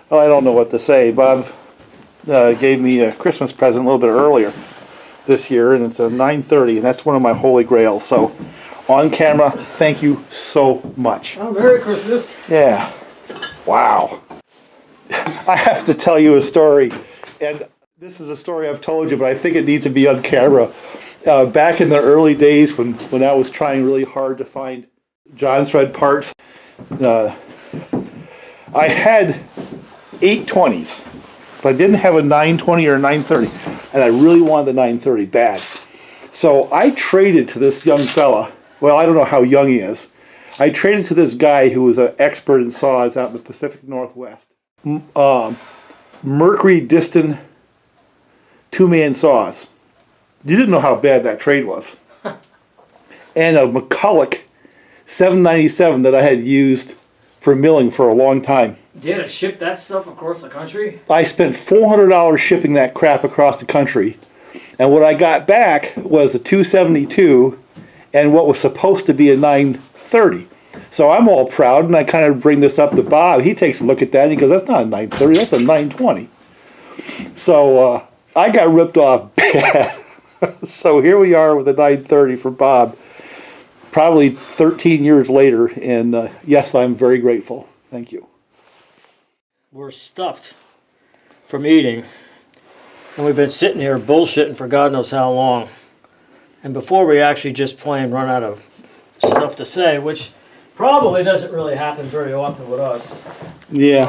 Well, I don't know what to say. Bob gave me a Christmas present a little bit earlier this year, and it's a 930, and that's one of my holy grails. So, on camera, thank you so much. Oh, Merry Christmas. Yeah. Wow. I have to tell you a story, and this is a story I've told you, but I think it needs to be on camera. Back in the early days when I was trying really hard to find John thread parts, I had 820s, but I didn't have a 920 or a 930, and I really wanted the 930 bad. So I traded to this young fella. Well, I don't know how young he is. I traded to this guy who was an expert in saws out in the Pacific Northwest. Mercury Diston two-man saws. You didn't know how bad that trade was. And a McCulloch 797 that I had used for milling for a long time. You had to ship that stuff across the country? I spent $400 shipping that crap across the country. And what I got back was a 272 and what was supposed to be a 930. So I'm all proud, and I kind of bring this up to Bob. He takes a look at that, and he goes, that's not a 930, that's a 920. So I got ripped off bad. So here we are with a 930 for Bob, probably 13 years later, and yes, I'm very grateful. Thank you. We're stuffed from eating, and we've been sitting here bullshitting for God knows how long. And before we actually just plain run out of stuff to say, which probably doesn't really happen very often with us. Yeah.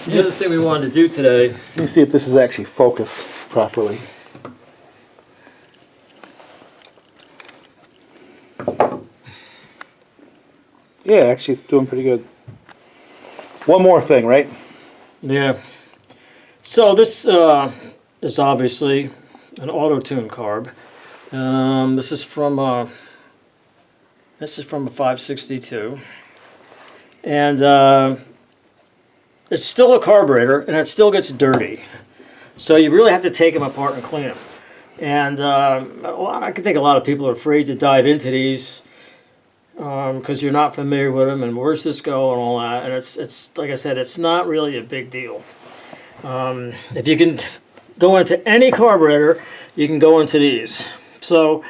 The other thing we wanted to do today. Let me see if this is actually focused properly. Yeah, actually it's doing pretty good. One more thing, right? Yeah. So this is obviously an Autotune carb. This is from a 562, and it's still a carburetor, and it still gets dirty. So you really have to take them apart and clean them. And I think a lot of people are afraid to dive into these because you're not familiar with them, and where's this go and all that. And it's like I said, it's not really a big deal. If you can go into any carburetor, you can go into these. So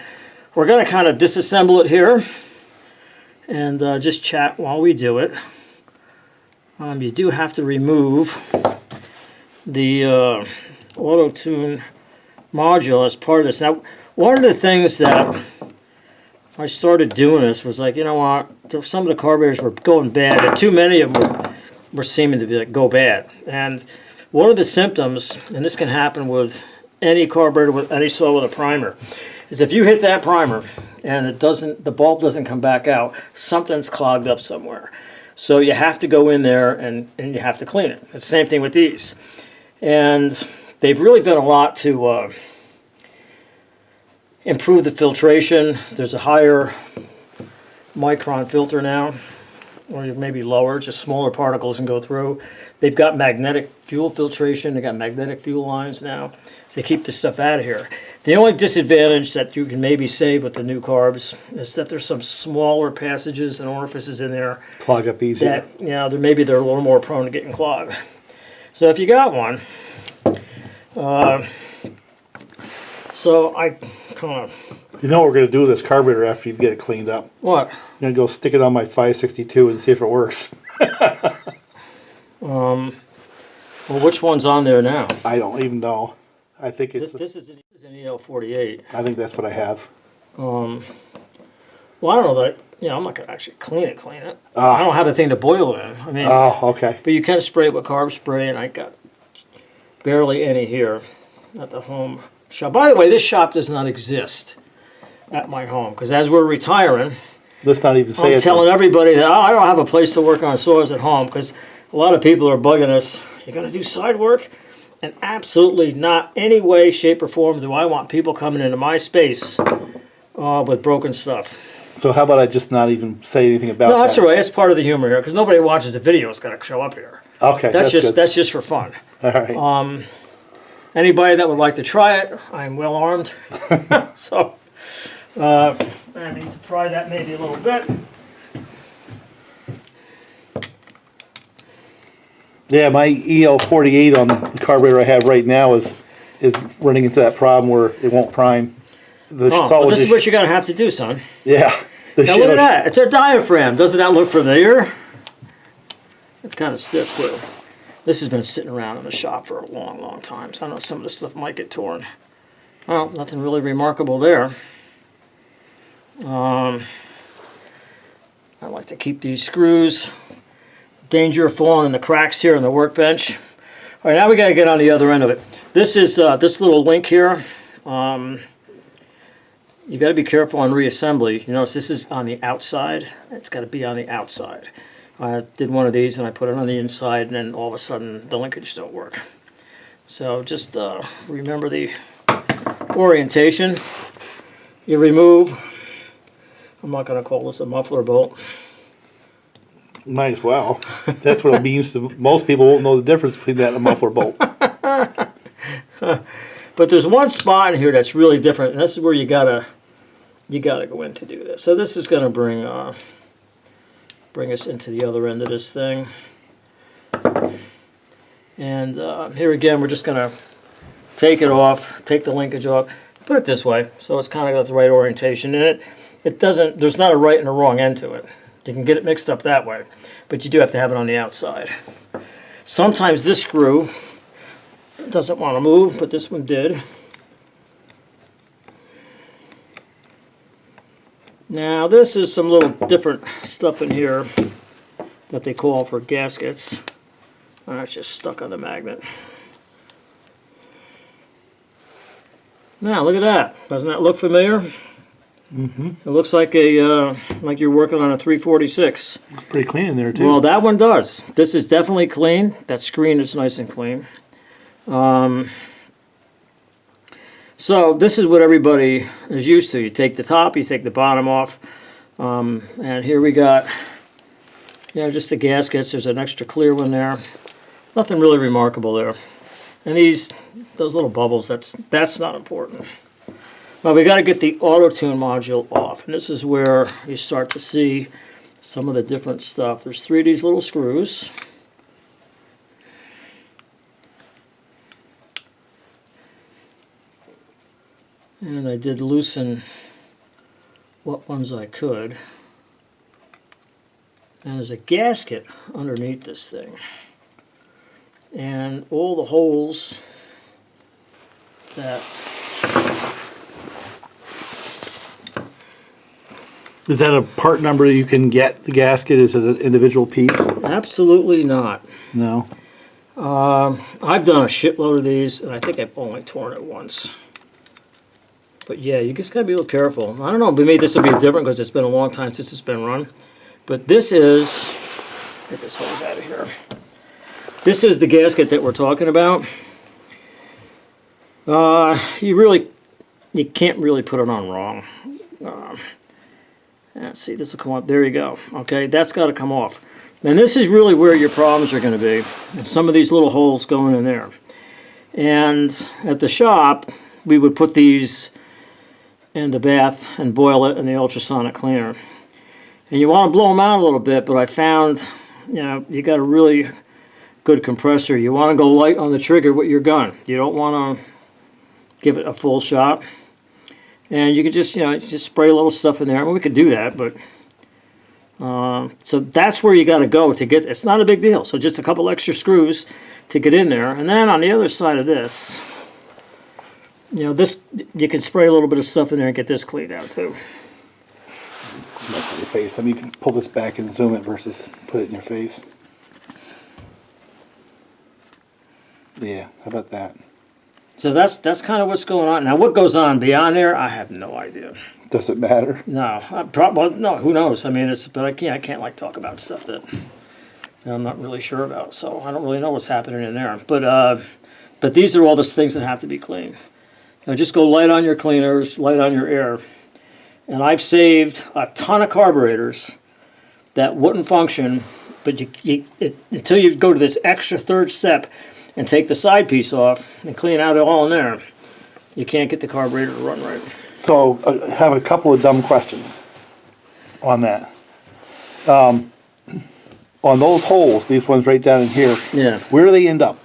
we're going to kind of disassemble it here and just chat while we do it. You do have to remove the Autotune module as part of this. Now, one of the things that I started doing this was like, you know what, some of the carburetors were going bad, and too many of them were seeming to be like, go bad. And one of the symptoms, and this can happen with any carburetor with any saw with a primer, is if you hit that primer and the bulb doesn't come back out, something's clogged up somewhere. So you have to go in there and you have to clean it. It's the same thing with these. And they've really done a lot to improve the filtration. There's a higher micron filter now, or maybe lower, just smaller particles can go through. They've got magnetic fuel filtration. They got magnetic fuel lines now. So they keep this stuff out of here. The only disadvantage that you can maybe say with the new carbs is that there's some smaller passages and orifices in there. Clog up easier. That, you know, maybe they're a little more prone to getting clogged. So if you got one, so I kind of... You know what we're going to do with this carburetor after you get it cleaned up? What? I'm going to go stick it on my 562 and see if it works. Well, which one's on there now? I don't even know. I think it's... This is an el48. I think that's what I have. Well, I don't know that... You know, I'm not going to actually clean it. I don't have a thing to boil it in. I mean, oh, okay. But you can spray it with carb spray, and I got barely any here at the home shop. By the way, this shop does not exist at my home, because as we're retiring... Let's not even say I'm telling everybody that I don't have a place to work on saws at home, because a lot of people are bugging us. You're going to do side work? And absolutely not any way, shape, or form do I want people coming into my space with broken stuff. So how about I just not even say anything about that? No, that's all right. That's part of the humor here, because nobody watches the video is going to show up here. Okay, that's just good. That's just for fun. All right. Anybody that would like to try it, I'm well armed. So I need to pry that maybe a little bit. Yeah, my el48 on the carburetor I have right now is running into that problem where it won't prime. The Well, this is what you're going to have to do, son. Yeah. Now look at that. It's a diaphragm. Doesn't that look familiar? It's kind of stiff, too. This has been sitting around in the shop for a long, long time. So I know some of this stuff might get torn. Well, nothing really remarkable there. I like to keep these screws. Danger of falling in the cracks here on the workbench. All right, now we got to get on the other end of it. This is this little link here. You got to be careful on reassembly. You notice this is on the outside. It's got to be on the outside. I did one of these and I put it on the inside, and then all of a sudden the linkage don't work. So just remember the orientation. You remove. I'm not going to call this a muffler bolt. Might as well. That's what it means to most people. Won't know the difference between that and a muffler bolt. But there's one spot in here that's really different, and this is where you gotta go in to do this. So this is going to bring us into the other end of this thing. And here again, we're just going to take it off, take the linkage off, put it this way, so it's kind of got the right orientation in it. It doesn't. There's not a right and a wrong end to it. You can get it mixed up that way, but you do have to have it on the outside. Sometimes this screw doesn't want to move, but this one did. Now this is some little different stuff in here that they call for gaskets. And that's just stuck on the magnet. Now look at that. Doesn't that look familiar? Mm-hmm. It looks like like you're working on a 346. It's pretty clean in there too. Well, that one does. This is definitely clean. That screen is nice and clean. So this is what everybody is used to. You take the top, you take the bottom off, and here we got, just the gaskets. There's an extra clear one there. Nothing really remarkable there. And those little bubbles, that's not important. Well, we got to get the Autotune module off, and this is where you start to see some of the different stuff. There's 3 of these little screws. And I did loosen what ones I could. And there's a gasket underneath this thing. And all the holes that... Is that a part number you can get the gasket? Is it an individual piece? Absolutely not. No. I've done a shitload of these, and I think I've only torn it once. But yeah, you just gotta be a little careful. I don't know, but maybe this will be different because it's been a long time since it's been run. But this is, get this hose out of here. This is the gasket that we're talking about. You can't really put it on wrong. Let's see, this will come up. There you go. Okay, that's got to come off. And this is really where your problems are going to be. And some of these little holes going in there. And at the shop, we would put these in the bath and boil it in the ultrasonic cleaner. And you want to blow them out a little bit, but I found, you got a really good compressor. You want to go light on the trigger with your gun. You don't want to give it a full shot. And you could just, just spray a little stuff in there. I mean, we could do that, but so that's where you got to go to get. It's not a big deal. So just a couple extra screws to get in there, and then on the other side of this, this you can spray a little bit of stuff in there and get this cleaned out too. Mess with your face. I mean, you can pull this back and zoom it versus put it in your face. Yeah, how about that? So that's kind of what's going on. Now, what goes on beyond there, I have no idea. Does it matter? No, no. Who knows? I mean, but I can't like talk about stuff that I'm not really sure about. So I don't really know what's happening in there. But these are all the things that have to be cleaned. Just go light on your cleaners, light on your air. And I've saved a ton of carburetors that wouldn't function, but until you go to this extra third step and take the side piece off and clean out it all in there, you can't get the carburetor to run right. So I have a couple of dumb questions on that. on those holes, these ones right down in here, Yeah. where do they end up?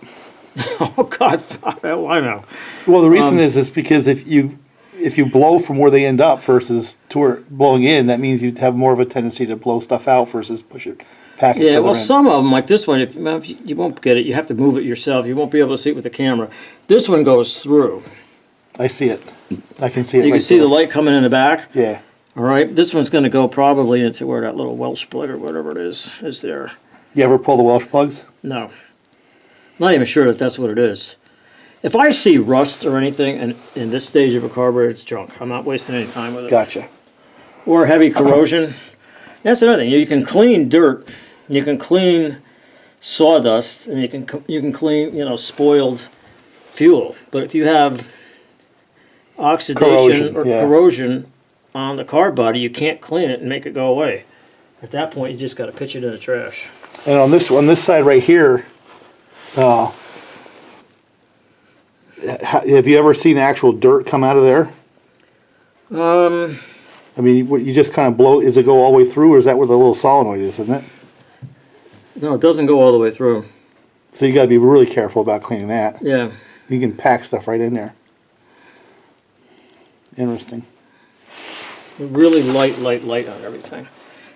Oh God, I know. Well, the reason is because if you blow from where they end up versus blowing in, that means you have more of a tendency to blow stuff out versus push it, pack it Yeah, further well, in. some of them, like this one, if you won't get it, you have to move it yourself. You won't be able to see it with the camera. This one goes through. I see it. I can see it. You right can see there. the light coming in the back. Yeah. All right, this one's going to go probably into where that little Welsh split or whatever it is there. You ever pull the Welsh plugs? No. Not even sure that that's what it is. If I see rust or anything in this stage of a carburetor, it's junk. I'm not wasting any time with it. Gotcha. Or heavy corrosion. That's another thing. You can clean dirt, you can clean sawdust, and you can clean spoiled fuel. But if you have oxidation corrosion on the carb body, you can't clean it and make it go away. At that point, you just got to pitch it in the trash. And on this side right here, have you ever seen actual dirt come out of there? I mean, you just kind of blow. Does it go all the way through, or is that where the little solenoid is? Isn't it? No, it doesn't go all the way through. So you got to be really careful about cleaning that. Yeah. You can pack stuff right in there. Interesting. Really light on everything.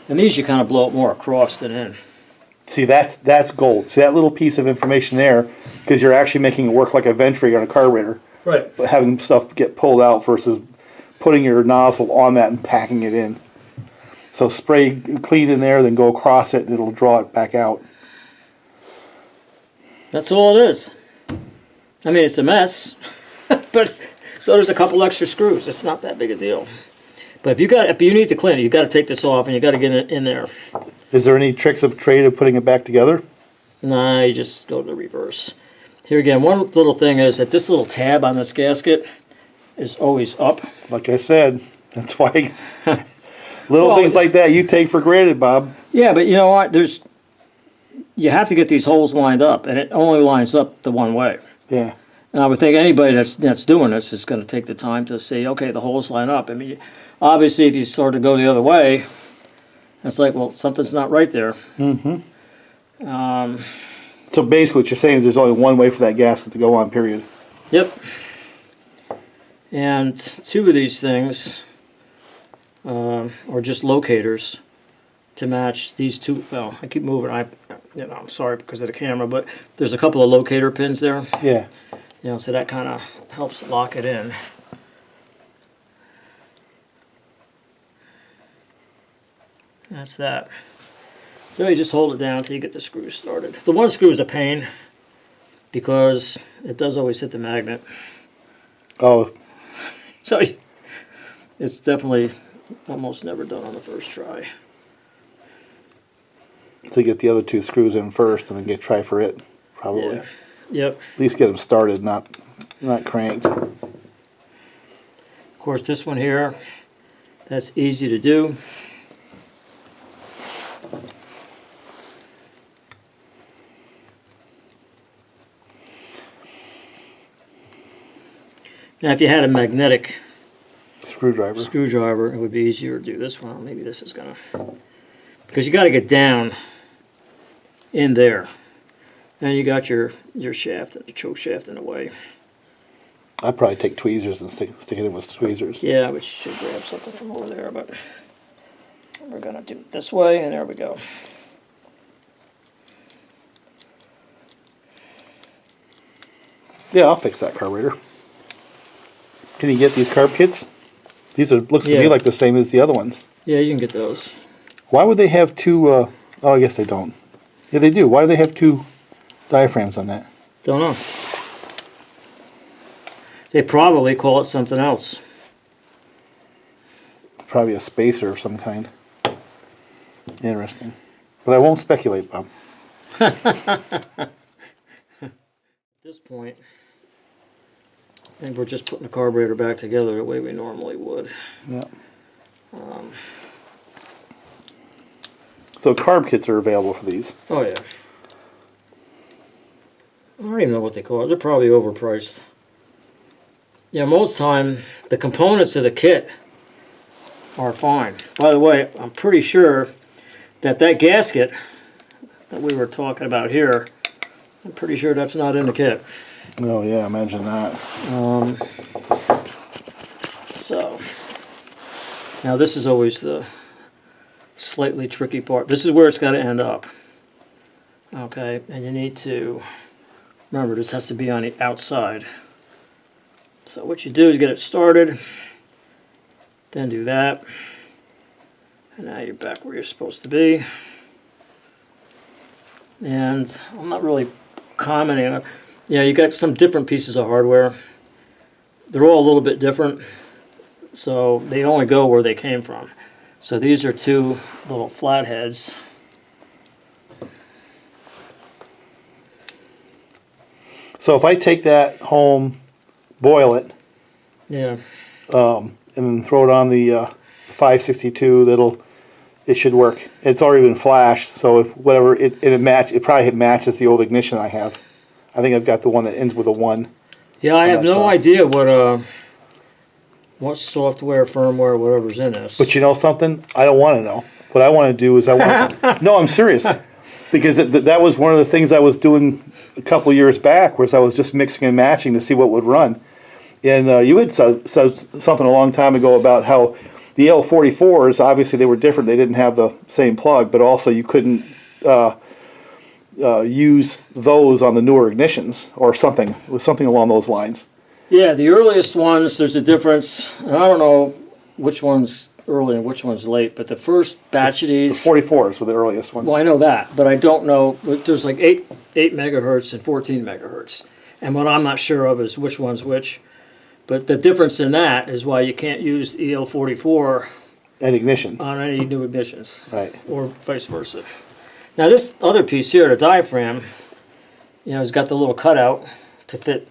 And these you kind of blow it more across than in. See, that's gold. See that little piece of information there, because you're actually making it work like a venturi on a carburetor. Right. But having stuff get pulled out versus putting your nozzle on that and packing it in. So spray clean in there, then go across it, and it'll draw it back out. That's all it is. I mean, it's a mess, but so there's a couple extra screws. It's not that big a deal. But if you need to clean it, you've got to take this off and you got to get it in there. Is there any tricks of trade of putting it back together? Nah, you just go to the reverse. Here again, one little thing is that this little tab on this gasket is always up. Like I said, that's why little things like that you take for granted, Bob. Yeah, but you know what? You have to get these holes lined up, and it only lines up the one way. Yeah. And I would think anybody that's doing this is going to take the time to see, okay, the holes line up. I mean, obviously, if you sort of go the other way, it's like, well, something's not right there. Mm-hmm. So basically what you're saying is there's only one way for that gasket to go on, period. Yep. And two of these things are just locators to match these two. Well, I keep moving. I'm sorry because of the camera, but there's a couple of locator pins there. Yeah. So that kind of helps lock it in. That's that. So you just hold it down until you get the screws started. The one screw is a pain because it does always hit the magnet. Oh. So it's definitely almost never done on the first try. So you get the other two screws in first and then try for it, probably. Yeah. Yep. At least get them started, not cranked. Of course, this one here, that's easy to do. Now, if you had a magnetic screwdriver, it would be easier to do this one. Maybe this is gonna, because you got to get down in there, and you got your shaft, the choke shaft in the way. I'd probably take tweezers and stick it in with tweezers. Yeah, but you should grab something from over there. But we're gonna do it this way, and there we go. Yeah, I'll fix that carburetor. Can you get these carb kits? These looks to me like the same as the other ones. Yeah, you can get those. Why would they have two? Oh, I guess they don't. Yeah, they do. Why do they have two diaphragms on that? Don't know. They probably call it something else. Probably a spacer of some kind. Interesting. But I won't speculate, Bob. At this point, I think we're just putting the carburetor back together the way we normally would. Yeah. So carb kits are available for these. Oh yeah. I don't even know what they call it. They're probably overpriced. Yeah, most time the components of the kit are fine. By the way, I'm pretty sure that gasket that we were talking about here, I'm pretty sure that's not in the kit. Oh yeah, imagine that. So, now this is always the slightly tricky part. This is where it's got to end up. Okay, and you need to, remember this has to be on the outside. So what you do is get it started, then do that, and now you're back where you're supposed to be. And I'm not really commenting on it. Yeah, you got some different pieces of hardware. They're all a little bit different, so they only go where they came from. So these are two little flatheads. So if I take that home, boil it, Yeah. and then throw it on the 562, it should work. It's already been flashed, so if whatever it probably matches the old ignition I have. I think I've got the one that ends with a 1. Yeah, I have no side. idea what software, firmware, whatever's in this. But you know something? I don't want to know. What I want to do is no, I'm serious. Because that was one of the things I was doing a couple years back, was I was just mixing and matching to see what would run. And you had said something a long time ago about how the el48s, obviously they were different. They didn't have the same plug, but also you couldn't use those on the newer ignitions or something. It was something along those lines. Yeah, the earliest ones, there's a difference. And I don't know which one's early and which one's late, but the first batch of these... The 44s were the earliest ones. Well, I know that, but I don't know. There's like 8 megahertz and 14 megahertz. And what I'm not sure of is which one's which. But the difference in that is why you can't use the el48 And ignition. on any new ignitions. Right. Or vice versa. Now this other piece here, the diaphragm, you know, has got the little cutout to fit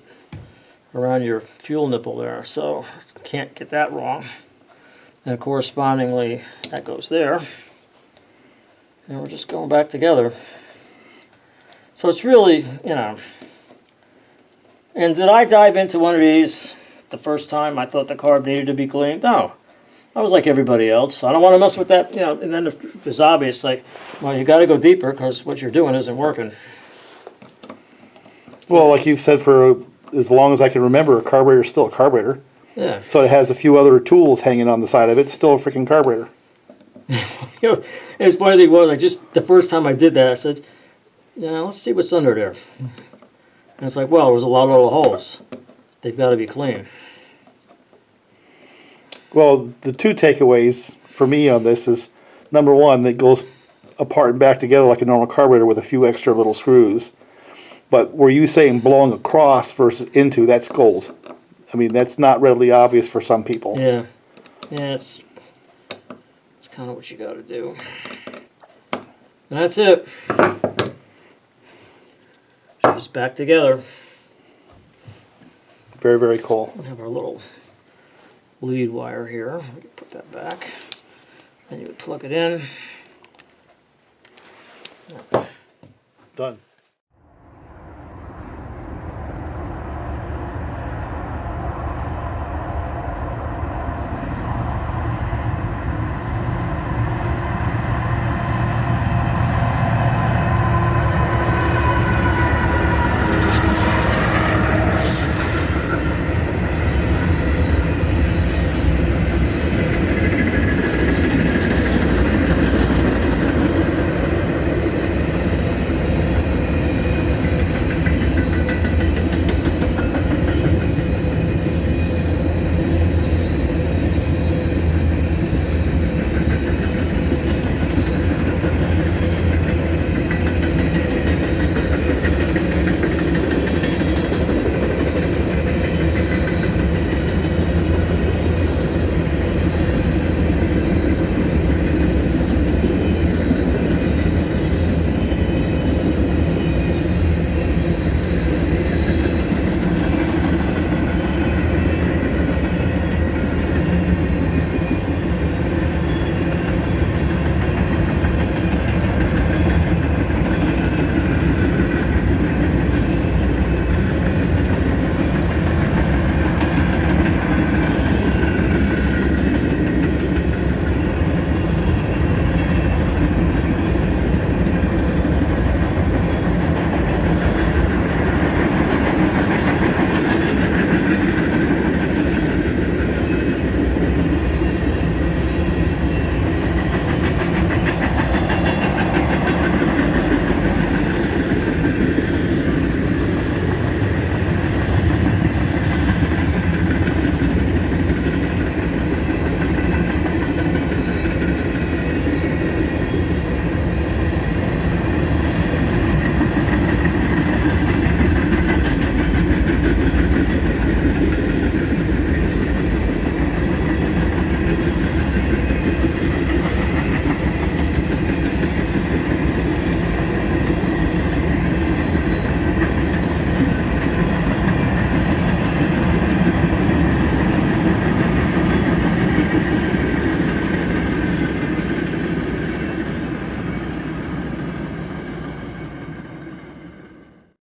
around your fuel nipple there, so can't get that wrong. And correspondingly, that goes there. And we're just going back together. So it's really, you know. And did I dive into one of these the first time I thought the carb needed to be cleaned? No. I was like everybody else. I don't want to mess with that, you know. And then it's obvious, like, well, you got to go deeper because what you're doing isn't working. Well, like you've said, for as long as I can remember, a carburetor is still a carburetor. Yeah. So it has a few other tools hanging on the side of it. It's still a freaking carburetor. You know, it's funny thing was, like, just the first time I did that, I said, yeah, let's see what's under there. And it's like, well, there's a lot of little holes. They've got to be clean. Well, the two takeaways for me on this is, number one, that goes apart and back together like a normal carburetor with a few extra little screws. But were you saying blowing across versus into, that's gold. I mean, that's not readily obvious for some people. Yeah. Yeah, it's kind of what you got to do. And that's it. Just back together. Very, very cool. We have our little lead wire here. We can put that back. Then you would plug it in. Done.